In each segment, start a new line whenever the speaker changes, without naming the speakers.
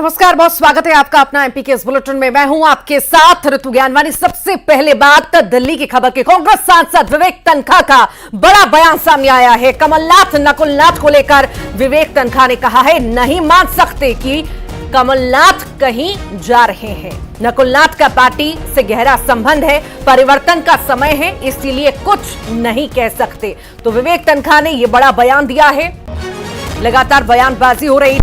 नमस्कार, बहुत स्वागत है आपका अपना एमपी के इस बुलेटिन में। मैं हूं आपके साथ ऋतु ज्ञानवानी। सबसे पहले बात दिल्ली की खबर की। कांग्रेस सांसद विवेक तन्खा का बड़ा बयान सामने आया है। कमलनाथ नकुलनाथ को लेकर विवेक तन्खा ने कहा है, नहीं मान सकते कि कमलनाथ कहीं जा रहे हैं। नकुलनाथ का पार्टी से गहरा संबंध है, परिवर्तन का समय है, इसीलिए कुछ नहीं कह सकते। तो विवेक तन्खा ने यह बड़ा बयान दिया है। लगातार बयानबाजी हो रही।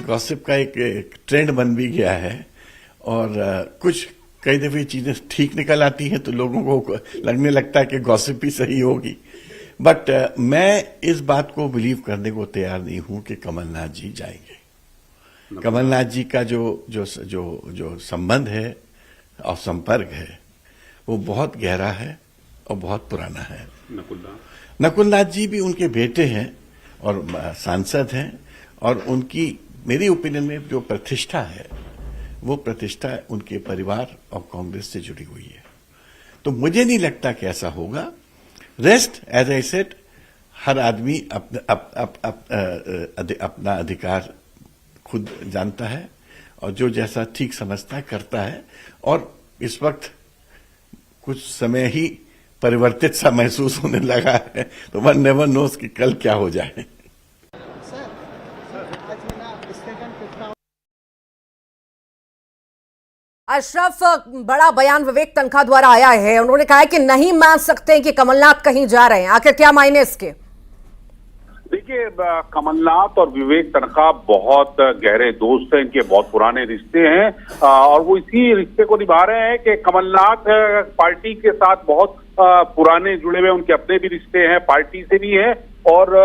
गॉसिप का एक ट्रेंड बन भी गया है और कुछ कई दफे चीजें ठीक निकल आती हैं तो लोगों को लगने लगता है कि गॉसिप भी सही होगी। बट मैं इस बात को बिलीव करने को तैयार नहीं हूं कि कमलनाथ जी जाएंगे। कमलनाथ जी का जो संबंध है और संपर्क है वो बहुत गहरा है और बहुत पुराना है। नकुलनाथ जी भी उनके बेटे हैं और सांसद हैं और उनकी मेरी ओपिनियन में जो प्रतिष्ठा है वो प्रतिष्ठा उनके परिवार और कांग्रेस से जुड़ी हुई है। तो मुझे नहीं लगता कि ऐसा होगा। रेस्ट एज आई सेड, हर आदमी अपना अधिकार खुद जानता है और जो जैसा ठीक समझता है करता है। और इस वक्त कुछ समय ही परिवर्तित सा महसूस होने लगा है, तो वन नेवर नोस कि कल क्या हो जाए।
अशरफ, बड़ा बयान विवेक तन्खा द्वारा आया है। उन्होंने कहा है कि नहीं मान सकते कि कमलनाथ कहीं जा रहे हैं। आखिर क्या मायने इसके?
देखिए, कमलनाथ और विवेक तन्खा बहुत गहरे दोस्त हैं, इनके बहुत पुराने रिश्ते हैं और वो इसी रिश्ते को निभा रहे हैं कि कमलनाथ पार्टी के साथ बहुत पुराने जुड़े हुए, उनके अपने भी रिश्ते हैं, पार्टी से भी हैं और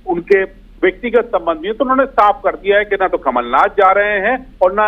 उनके व्यक्तिगत संबंध भी है। तो उन्होंने साफ कर दिया है कि ना तो कमलनाथ जा रहे हैं और ना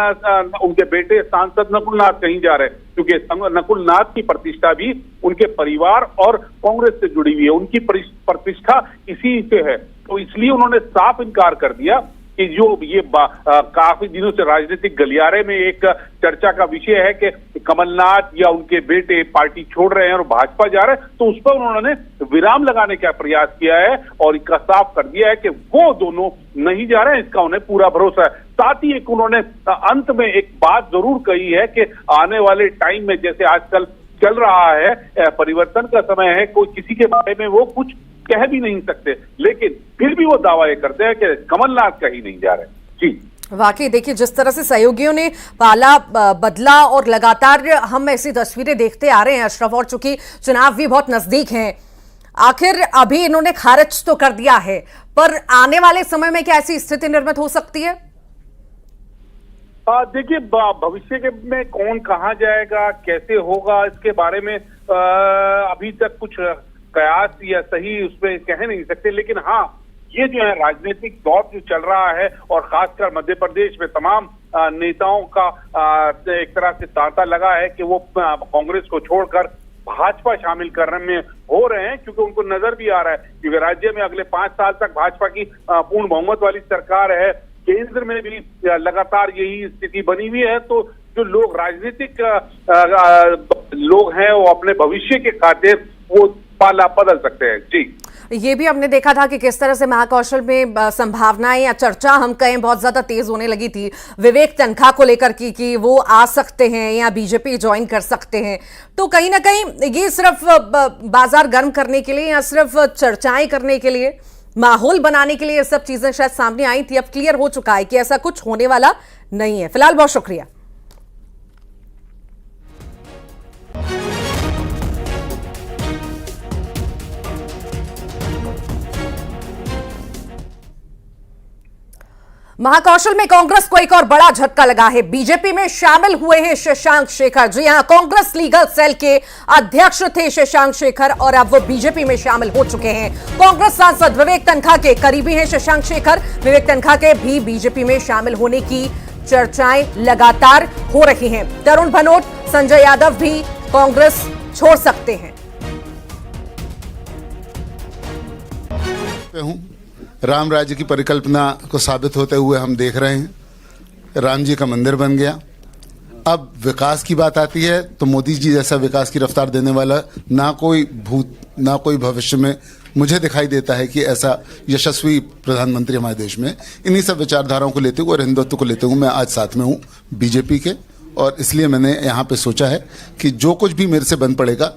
उनके बेटे सांसद नकुलनाथ कहीं जा रहे हैं, क्योंकि नकुलनाथ की प्रतिष्ठा भी उनके परिवार और कांग्रेस से जुड़ी हुई है। उनकी प्रतिष्ठा इसी से है, तो इसलिए उन्होंने साफ इनकार कर दिया कि जो ये काफी दिनों से राजनीतिक गलियारे में एक चर्चा का विषय है कि कमलनाथ या उनके बेटे पार्टी छोड़ रहे हैं और भाजपा जा रहे हैं, तो उस पर उन्होंने विराम लगाने का प्रयास किया है और इसका साफ कर दिया है कि वो दोनों नहीं जा रहे हैं, इसका उन्हें पूरा भरोसा है। साथ ही एक उन्होंने अंत में एक बात जरूर कही है कि आने वाले टाइम में, जैसे आजकल चल रहा है, परिवर्तन का समय है, कोई किसी के बारे में वो कुछ कह भी नहीं सकते, लेकिन फिर भी वो दावा ये करते हैं कि कमलनाथ कहीं नहीं जा रहे। जी,
वाकई देखिए, जिस तरह से सहयोगियों ने पाला बदला और लगातार हम ऐसी तस्वीरें देखते आ रहे हैं अशरफ, और चूंकि चुनाव भी बहुत नजदीक हैं, आखिर अभी इन्होंने खारिज तो कर दिया है, पर आने वाले समय में क्या ऐसी स्थिति निर्मित हो सकती है?
देखिए, भविष्य में कौन कहां जाएगा, कैसे होगा, इसके बारे में अभी तक कुछ कयास या सही उसमें कह नहीं सकते। लेकिन हाँ, ये जो है राजनीतिक दौर जो चल रहा है और खासकर मध्य प्रदेश में तमाम नेताओं का एक तरह से तांता लगा है कि वो कांग्रेस को छोड़कर भाजपा शामिल करने में हो रहे हैं, क्योंकि उनको नजर भी आ रहा है क्योंकि राज्य में अगले 5 साल तक भाजपा की पूर्ण बहुमत वाली सरकार है, केंद्र में भी लगातार यही स्थिति बनी हुई है। तो जो लोग राजनीतिक लोग हैं वो अपने भविष्य के खातिर वो पाला बदल सकते हैं। जी,
ये भी हमने देखा था कि किस तरह से महाकौशल में संभावनाएं या चर्चा हम कहें बहुत ज्यादा तेज होने लगी थी विवेक तन्खा को लेकर कि वो आ सकते हैं या बीजेपी ज्वाइन कर सकते हैं। तो कहीं ना कहीं ये सिर्फ बाजार गर्म करने के लिए या सिर्फ चर्चाएं करने के लिए, माहौल बनाने के लिए ये सब चीजें शायद सामने आई थी। अब क्लियर हो चुका है कि ऐसा कुछ होने वाला नहीं है। फिलहाल बहुत शुक्रिया। महाकौशल में कांग्रेस को एक और बड़ा झटका लगा है। बीजेपी में शामिल हुए हैं शशांक शेखर। जी हां, कांग्रेस लीगल सेल के अध्यक्ष थे शशांक शेखर और अब वो बीजेपी में शामिल हो चुके हैं। कांग्रेस सांसद विवेक तन्खा के करीबी हैं शशांक शेखर। विवेक तन्खा के भी बीजेपी में शामिल होने की चर्चाएं लगातार हो रही हैं। तरुण भनोट, संजय यादव भी कांग्रेस छोड़ सकते हैं।
पे हूँ। राम राज्य की परिकल्पना को साबित होते हुए हम देख रहे हैं। राम जी का मंदिर बन गया। अब विकास की बात आती है तो मोदी जी जैसा विकास की रफ्तार देने वाला ना कोई भूत ना कोई भविष्य में मुझे दिखाई देता है कि ऐसा यशस्वी प्रधानमंत्री हमारे देश में। इन्हीं सब विचारधाराओं को लेते हुए और हिंदुत्व को लेते हुए मैं आज साथ में हूँ बीजेपी के, और इसलिए मैंने यहाँ पे सोचा है कि जो कुछ भी मेरे से बन पड़ेगा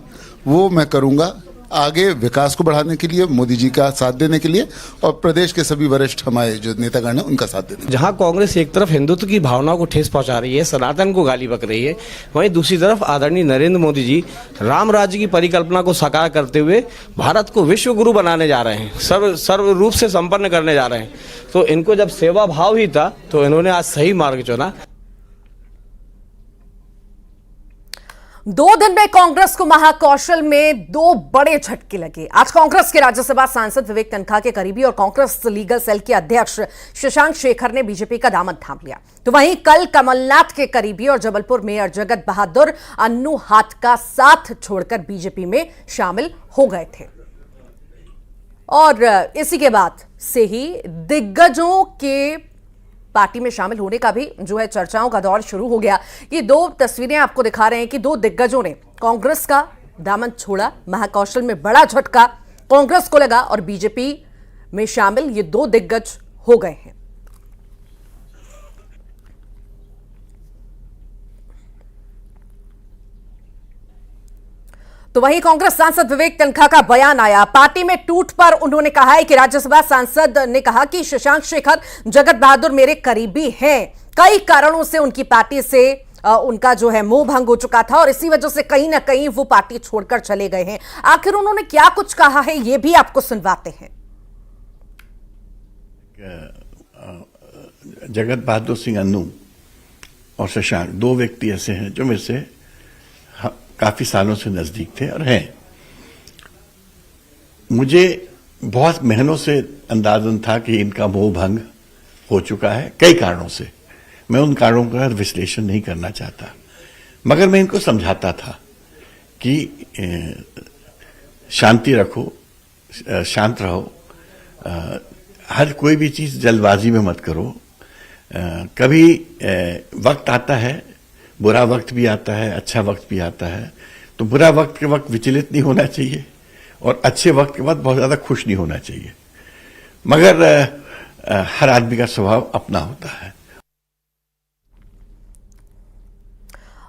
वो मैं करूँगा आगे विकास को बढ़ाने के लिए, मोदी जी का साथ देने के लिए, और प्रदेश के सभी वरिष्ठ हमारे जो नेतागण हैं उनका साथ देने।
जहां कांग्रेस एक तरफ हिंदुत्व की भावनाओं को ठेस पहुंचा रही है, सनातन को गाली बक रही है, वहीं दूसरी तरफ आदरणीय नरेंद्र मोदी जी राम राज्य की परिकल्पना को साकार करते हुए भारत को विश्व गुरु बनाने जा रहे हैं, सर्व रूप से संपन्न करने जा रहे हैं। तो इनको जब सेवा भाव ही था तो इन्होंने आज सही मार्ग चुना।
2 दिन में कांग्रेस को महाकौशल में 2 बड़े झटके लगे। आज कांग्रेस के राज्यसभा सांसद विवेक तनखा के करीबी और कांग्रेस लीगल सेल के अध्यक्ष शशांक शेखर ने बीजेपी का दामन थाम लिया। तो वहीं कल कमलनाथ के करीबी और जबलपुर मेयर जगत बहादुर अन्नू हाथ का साथ छोड़कर बीजेपी में शामिल हो गए थे। और इसी के बाद से ही दिग्गजों के पार्टी में शामिल होने का भी जो है चर्चाओं का दौर शुरू हो गया। ये 2 तस्वीरें आपको दिखा रहे हैं कि 2 दिग्गजों ने कांग्रेस का दामन छोड़ा। महाकौशल में बड़ा झटका कांग्रेस को लगा और बीजेपी में शामिल ये 2 दिग्गज हो गए हैं। तो वहीं कांग्रेस सांसद विवेक तनखा का बयान आया। पार्टी में टूट पर उन्होंने कहा है कि राज्यसभा सांसद ने कहा कि शशांक शेखर जगत बहादुर मेरे करीबी हैं। कई कारणों से उनकी पार्टी से उनका जो है मोह भंग हो चुका था और इसी वजह से कहीं ना कहीं वो पार्टी छोड़कर चले गए हैं। आखिर उन्होंने क्या कुछ कहा है ये भी आपको सुनवाते हैं।
जगत बहादुर सिंह अन्नू और शशांक 2 व्यक्ति ऐसे हैं जो मेरे से काफी सालों से नजदीक थे और हैं। मुझे बहुत महीनों से अंदाजन था कि इनका मोह भंग हो चुका है कई कारणों से। मैं उन कारणों का विश्लेषण नहीं करना चाहता, मगर मैं इनको समझाता था कि शांति रखो, शांत रहो, हर कोई भी चीज जल्दबाजी में मत करो। कभी वक्त आता है, बुरा वक्त भी आता है, अच्छा वक्त भी आता है। तो बुरा वक्त के वक्त विचलित नहीं होना चाहिए और अच्छे वक्त के वक्त बहुत ज्यादा खुश नहीं होना चाहिए। मगर हर आदमी का स्वभाव अपना होता है।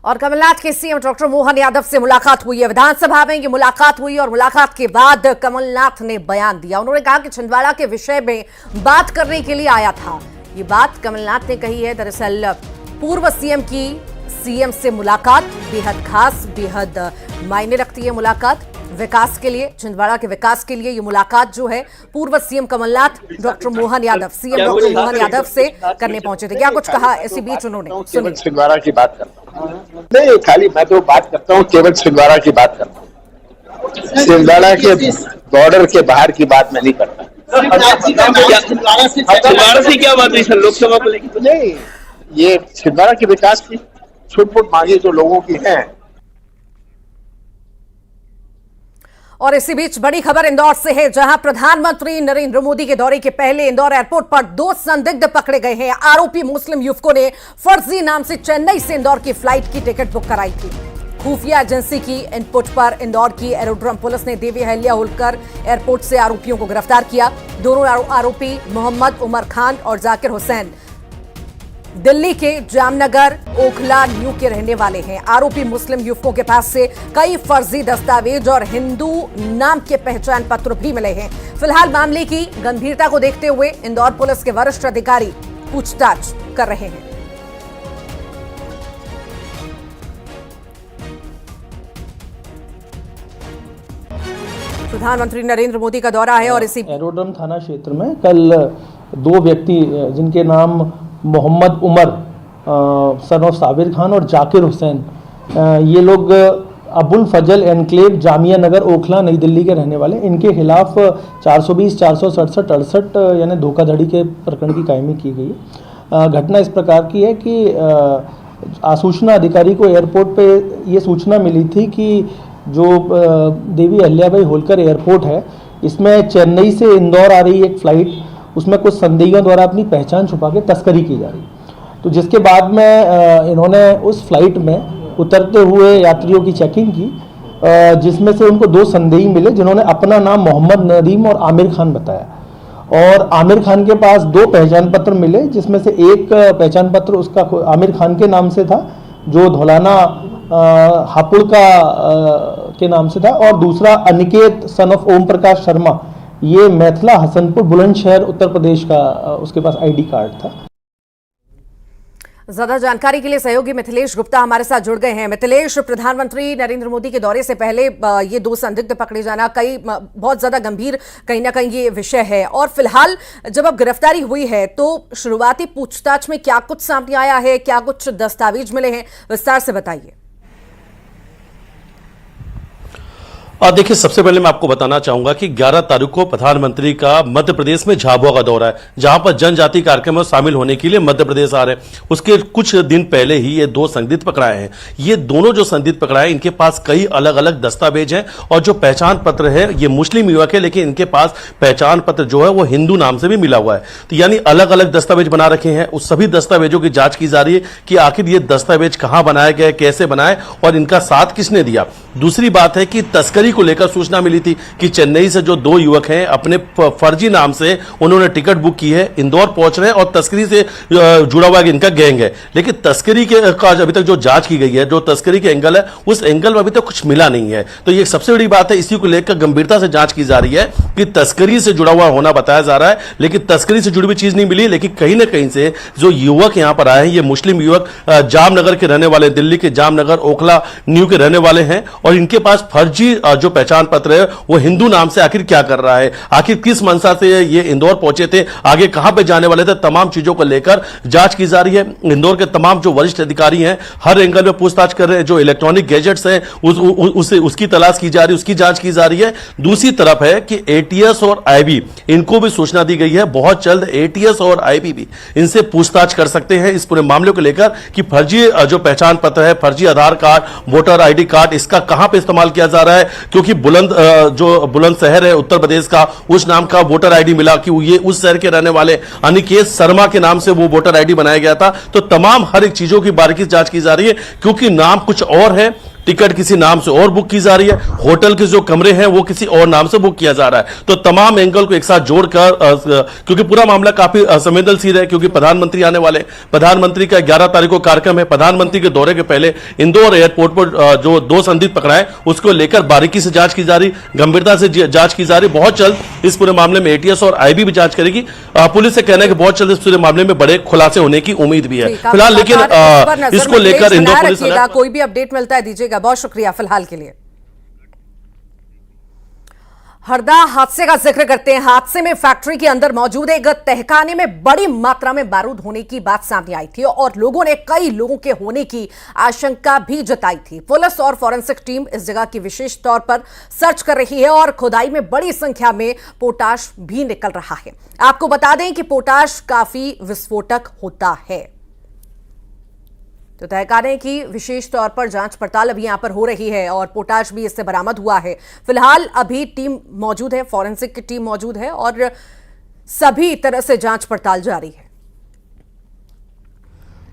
और कमलनाथ के सीएम डॉक्टर मोहन यादव से मुलाकात हुई है। विधानसभा में ये मुलाकात हुई और मुलाकात के बाद कमलनाथ ने बयान दिया। उन्होंने कहा कि छिंदवाड़ा के विषय में बात करने के लिए आया था। ये बात कमलनाथ ने कही है। दरअसल पूर्व सीएम की सीएम से मुलाकात बेहद खास, बेहद मायने रखती है मुलाकात विकास के लिए, छिंदवाड़ा के विकास के लिए। ये मुलाकात जो है पूर्व CM Kamalnath doctor Mohan Yadav, CM doctor Mohan Yadav से करने पहुंचे थे। क्या कुछ कहा इसी बीच उन्होंने,
केवल छिंदवाड़ा की बात करता हूँ, नहीं खाली मैं तो बात करता हूँ, केवल छिंदवाड़ा की बात करता हूँ। छिंदवाड़ा के बॉर्डर के बाहर की बात मैं नहीं करता। छिंदवाड़ा से क्या बात हुई सर लोकसभा को लेकर? नहीं, ये छिंदवाड़ा के विकास की छुटपुट मांगे जो लोगों की हैं।
और इसी बीच बड़ी खबर इंदौर से है, जहां प्रधानमंत्री नरेंद्र मोदी के दौरे के पहले इंदौर एयरपोर्ट पर 2 संदिग्ध पकड़े गए हैं। आरोपी मुस्लिम युवकों ने फर्जी नाम से चेन्नई से इंदौर की फ्लाइट की टिकट बुक कराई थी। खुफिया एजेंसी की इनपुट पर इंदौर की एरोड्रम पुलिस ने देवी अहिल्या होलकर एयरपोर्ट से आरोपियों को गिरफ्तार किया। दोनों आरोपी मोहम्मद उमर खान और जाकिर हुसैन दिल्ली के जामनगर ओखला न्यू के रहने वाले हैं। आरोपी मुस्लिम युवकों के पास से कई फर्जी दस्तावेज और हिंदू नाम के पहचान पत्र भी मिले हैं। फिलहाल मामले की गंभीरता को देखते हुए इंदौर पुलिस के वरिष्ठ अधिकारी पूछताछ कर रहे हैं। प्रधानमंत्री नरेंद्र मोदी का दौरा है और इसी
एरोड्रम थाना क्षेत्र में कल 2 व्यक्ति जिनके नाम मोहम्मद उमर सन ऑफ साबिर खान और जाकिर हुसैन, ये लोग अबुल फजल एनक्लेव जामिया नगर ओखला नई दिल्ली के रहने वाले, इनके खिलाफ 420, 467, 68 यानी धोखाधड़ी के प्रकरण की कायमी की गई। घटना इस प्रकार की है कि आसूचना अधिकारी को एयरपोर्ट पे ये सूचना मिली थी कि जो देवी अहिल्याबाई होलकर एयरपोर्ट है इसमें चेन्नई से इंदौर आ रही एक फ्लाइट, उसमें कुछ संदिग्धों द्वारा अपनी पहचान छुपा के तस्करी की जा रही। तो जिसके बाद में इन्होंने उस फ्लाइट में उतरते हुए यात्रियों की चेकिंग की, जिसमें से उनको 2 संदेही मिले जिन्होंने अपना नाम मोहम्मद नदीम और आमिर खान बताया। और आमिर खान के पास 2 पहचान पत्र मिले, जिसमें से एक पहचान पत्र उसका आमिर खान के नाम से था जो धौलाना हापुड़ का के नाम से था, और दूसरा अनिकेत सन ऑफ ओम प्रकाश शर्मा, ये मैथिला हसनपुर बुलंदशहर उत्तर प्रदेश का उसके पास आईडी कार्ड था।
ज्यादा जानकारी के लिए सहयोगी मिथिलेश गुप्ता हमारे साथ जुड़ गए हैं। मिथिलेश, प्रधानमंत्री नरेंद्र मोदी के दौरे से पहले ये 2 संदिग्ध पकड़े जाना बहुत ज्यादा गंभीर कहीं ना कहीं ये विषय है, और फिलहाल जब अब गिरफ्तारी हुई है तो शुरुआती पूछताछ में क्या कुछ सामने आया है, क्या कुछ दस्तावेज मिले हैं, विस्तार से बताइए।
देखिए, सबसे पहले मैं आपको बताना चाहूंगा कि 11 तारीख को प्रधानमंत्री का मध्य प्रदेश में झाबुआ का दौरा है, जहां पर जनजाति कार्यक्रम में शामिल होने के लिए मध्य प्रदेश आ रहे हैं। उसके कुछ दिन पहले ही ये 2 संदिग्ध पकड़ाए हैं। ये दोनों जो संदिग्ध पकड़ाए, इनके पास कई अलग अलग दस्तावेज हैं, और जो पहचान पत्र है ये मुस्लिम युवक है, लेकिन इनके पास पहचान पत्र जो है वो हिंदू नाम से भी मिला हुआ है। तो यानी अलग अलग दस्तावेज बना रखे हैं। उस सभी दस्तावेजों की जांच की जा रही है कि आखिर ये दस्तावेज कहां बनाए गए, कैसे बनाए और इनका साथ किसने दिया। दूसरी बात है कि तस्करी को लेकर सूचना मिली थी कि चेन्नई से जो 2 युवक हैं अपने फर्जी नाम से उन्होंने टिकट बुक की है, इंदौर पहुंच रहे हैं और तस्करी से जुड़ा हुआ इनका गैंग है। लेकिन तस्करी के का अभी तक जो जांच की गई है, जो तस्करी के एंगल है, उस एंगल में अभी तक कुछ मिला नहीं है। तो ये सबसे बड़ी बात है, इसी को लेकर गंभीरता से जांच की जा रही है कि तस्करी से जुड़ा हुआ होना बताया जा रहा है, लेकिन तस्करी से जुड़ी हुई चीज नहीं मिली। लेकिन कहीं ना कहीं से जो युवक यहां पर आए हैं, ये मुस्लिम युवक जामनगर के रहने वाले, दिल्ली के जामनगर ओखला न्यू के रहने वाले हैं, और इनके पास फर्जी जो पहचान पत्र है वो हिंदू नाम से आखिर क्या कर रहा है, आखिर किस मंशा से ये इंदौर पहुंचे थे, आगे कहां पे जाने वाले थे, तमाम चीजों को लेकर जांच की जा रही है। इंदौर के तमाम जो वरिष्ठ अधिकारी हैं हर एंगल में पूछताछ कर रहे हैं। जो इलेक्ट्रॉनिक गैजेट्स हैं उसकी तलाश की जा रही है, उसकी जांच की जा रही है। दूसरी तरफ है कि एटीएस और आईबी, इनको भी सूचना दी गई है, बहुत जल्द एटीएस और आईबी भी इनसे पूछताछ कर सकते हैं इस पूरे मामले को लेकर कि फर्जी जो पहचान पत्र है, फर्जी आधार कार्ड, वोटर आईडी कार्ड, इसका कहां पे इस्तेमाल किया जा रहा है। क्योंकि बुलंदशहर है उत्तर प्रदेश का, उस नाम का वोटर आईडी मिला कि ये उस शहर के रहने वाले अनिकेत शर्मा के नाम से वो वोटर आईडी बनाया गया था। तो तमाम हर एक चीजों की बारीकी से जांच की जा रही है, क्योंकि नाम कुछ और है, टिकट किसी नाम से और बुक की जा रही है, होटल के जो कमरे हैं वो किसी और नाम से बुक किया जा रहा है। तो तमाम एंगल को एक साथ जोड़कर, क्योंकि पूरा मामला काफी संवेदनशील है, क्योंकि प्रधानमंत्री आने वाले, प्रधानमंत्री का 11 तारीख को कार्यक्रम है। प्रधानमंत्री के दौरे के पहले इंदौर एयरपोर्ट पर जो 2 संदिग्ध पकड़ाए, उसको लेकर बारीकी से जांच की जा रही, गंभीरता से जांच की जा रही। बहुत जल्द इस पूरे मामले में एटीएस और आईबी भी जांच करेगी। पुलिस से कहना है कि बहुत जल्द इस पूरे मामले में बड़े खुलासे होने की उम्मीद भी है। फिलहाल लेकिन इसको लेकर इंदौर पुलिस,
कोई भी अपडेट मिलता है दीजिएगा। बहुत शुक्रिया फिलहाल के लिए। हरदा हादसे का जिक्र करते हैं। हादसे में फैक्ट्री के अंदर मौजूद एक तहखाने में बड़ी मात्रा में बारूद होने की बात सामने आई थी और लोगों ने कई लोगों के होने की आशंका भी जताई थी। पुलिस और फॉरेंसिक टीम इस जगह की विशेष तौर पर सर्च कर रही है और खुदाई में बड़ी संख्या में पोटाश भी निकल रहा है। आपको बता दें कि पोटाश काफी विस्फोटक होता है। तो तहखाने की विशेष तौर पर जांच पड़ताल अभी यहां पर हो रही है और पोटाश भी इससे बरामद हुआ है। फिलहाल अभी टीम मौजूद है, फॉरेंसिक की टीम मौजूद है और सभी तरह से जांच पड़ताल जारी है।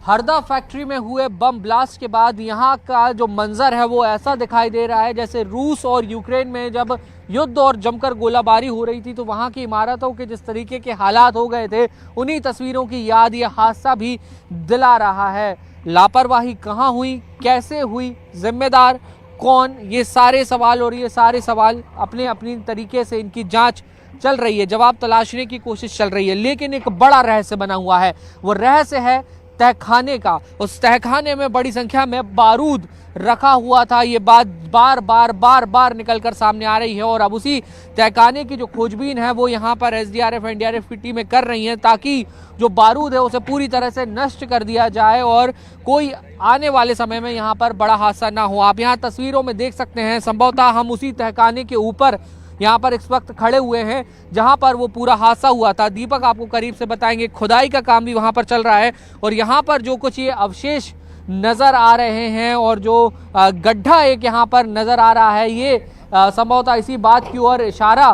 हरदा फैक्ट्री में हुए बम ब्लास्ट के बाद यहाँ का जो मंजर है वो ऐसा दिखाई दे रहा है जैसे रूस और यूक्रेन में जब युद्ध और जमकर गोलाबारी हो रही थी तो वहाँ की इमारतों के जिस तरीके के हालात हो गए थे, उन्हीं तस्वीरों की याद ये हादसा भी दिला रहा है। लापरवाही कहाँ हुई, कैसे हुई, जिम्मेदार कौन, ये सारे सवाल और ये सारे सवाल अपने अपनी तरीके से इनकी जांच चल रही है, जवाब तलाशने की कोशिश चल रही है। लेकिन एक बड़ा रहस्य बना हुआ है, वो रहस्य है तहखाने का। उस तहखाने में बड़ी संख्या में बारूद रखा हुआ था। ये बात बार बार निकलकर सामने आ रही है और अब उसी तहखाने की जो खोजबीन है वो यहाँ पर एसडीआरएफ एनडीआरएफ की टीमें कर रही हैं ताकि जो बारूद है उसे पूरी तरह से नष्ट कर दिया जाए और कोई आने वाले समय में यहाँ पर बड़ा हादसा ना हो। आप यहाँ तस्वीरों में देख सकते हैं, संभवतः हम उसी तहखाने के ऊपर यहाँ पर इस वक्त खड़े हुए हैं जहाँ पर वो पूरा हादसा हुआ था। दीपक आपको करीब से बताएंगे, खुदाई का काम भी वहाँ पर चल रहा है और यहाँ पर जो कुछ ये अवशेष नज़र आ रहे हैं और जो गड्ढा एक यहाँ पर नज़र आ रहा है, ये संभवतः इसी बात की ओर इशारा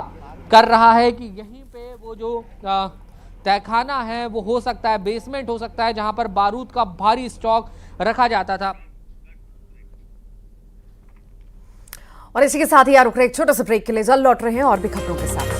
कर रहा है कि यहीं पे वो जो तहखाना है वो हो सकता है, बेसमेंट हो सकता है, जहां पर बारूद का भारी स्टॉक रखा जाता था।
और इसी के साथ ही रुक रहे एक छोटे से ब्रेक के लिए, जल्द लौट रहे हैं और भी खबरों के साथ।